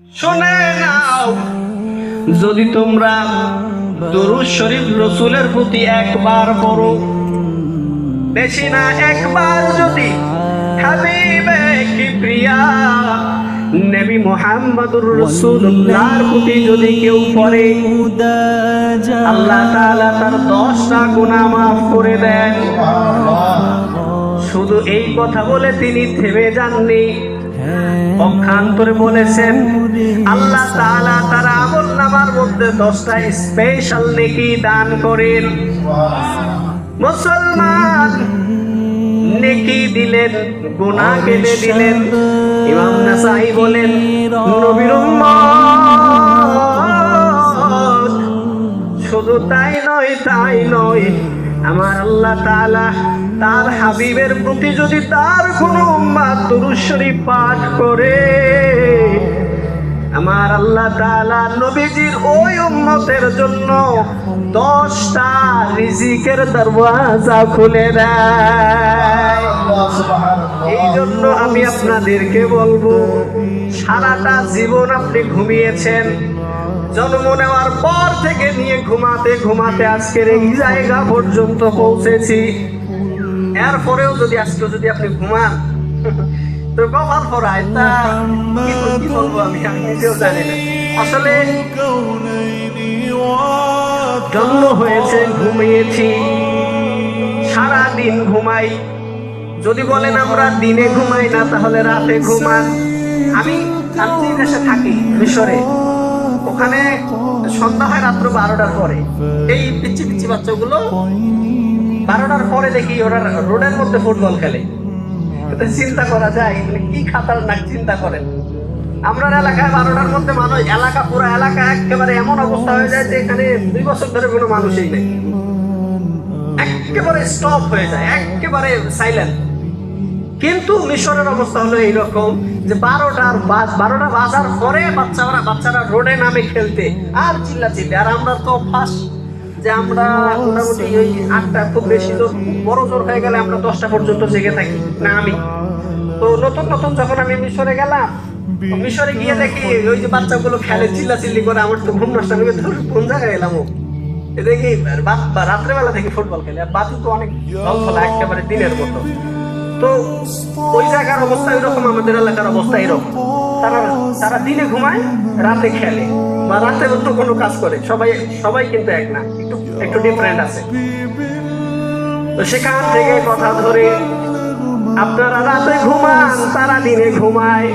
শুনে নাও, যদি তোমরা দুরূদ শরীফ রাসূলের প্রতি একবার পড়ো, বেশি না একবার, যদি হাবিবে কিবরিয়া নবী মুহাম্মদুর রাসূলুল্লাহর প্রতি যদি কেউ পড়ে, আল্লাহ তাআলা তার 10টা গুনাহ মাফ করে দেন। শুধু এই কথা বলে তিনি থেমে যাননি, পক্ষান্তরে বলেছেন আল্লাহ তাআলা তার আমলনামার মধ্যে 10টা স্পেশাল নেকি দান করেন। মুসলমান নেকি দিলেন, গুনাহ কেটে দিলেন। ইমাম নাসাই বলেন, নবীর উম্মত শুধু তাই নয়, আমার আল্লাহ তাআলা তার হাবিবের প্রতি যদি তার কোন উম্মত দুরূদ শরীফ পাঠ করে, আমার আল্লাহ তাআলা নবীজির ওই উম্মতের জন্য 10টা রিজিকের দরওয়াজা খুলে দেয়। এই জন্য আমি আপনাদেরকে বলবো, সারাটা জীবন আপনি ঘুমিয়েছেন, জন্ম নেওয়ার পর থেকে নিয়ে ঘুমাতে আজকের এই জায়গা পর্যন্ত পৌঁছেছি। এরপরেও যদি আজকে যদি আপনি ঘুমান তো কপাল পড়ায়, তা কি বলবো আমি নিজেও জানি না। আসলে জন্ম হয়েছে, ঘুমিয়েছি, সারাদিন ঘুমাই। যদি বলেন আমরা দিনে ঘুমাই না, তাহলে রাতে ঘুমান। আমি দেশে থাকি মিশরে, ওখানে সন্ধ্যা হয় রাত্র 12টার পরে। এই পিচ্ছি বাচ্চাগুলো 12টার পরে দেখি ওরা রোডের মধ্যে ফুটবল খেলে। চিন্তা করা যায় কি খাতারনাক, চিন্তা করেন। আমরা এলাকায় 12টার মধ্যে মানুষ, পুরো এলাকা একেবারে এমন অবস্থা হয়ে যায় যে এখানে 2 বছর ধরে কোনো মানুষই নেই, একেবারে স্টপ হয়ে যায়, একেবারে সাইলেন্ট। কিন্তু মিশরের অবস্থা হলো এইরকম যে 12টা বাজার পরে বাচ্চারা রোডে নামে খেলতে আর চিল্লাচিল্লি। আর আমরা তো ফার্স্ট যে আমরা মোটামুটি ওই 8টা, খুব বেশি তো বড় জোর হয়ে গেলে আমরা 10টা পর্যন্ত জেগে থাকি না। আমি তো নতুন যখন আমি মিশরে গেলাম, মিশরে গিয়ে দেখি ওই যে বাচ্চাগুলো খেলে, চিল্লাচিল্লি করে, আমার তো ঘুম নষ্ট। আমি কোন জায়গায় এলাম, দেখি রাত্রেবেলা দেখি ফুটবল খেলে। আর বাতি তো অনেক জল, একেবারে দিনের মতো। তো ওই জায়গার অবস্থা এরকম, আমাদের এলাকার অবস্থা এরকম। তারা দিনে ঘুমায়, রাতে খেলে, বা রাতে অন্য কোনো কাজ করে। সবাই কিন্তু এক না, একটু ডিফারেন্ট আছে। তো সেখান থেকে কথা ধরে আপনারা রাতে ঘুমান, তারা দিনে ঘুমায়।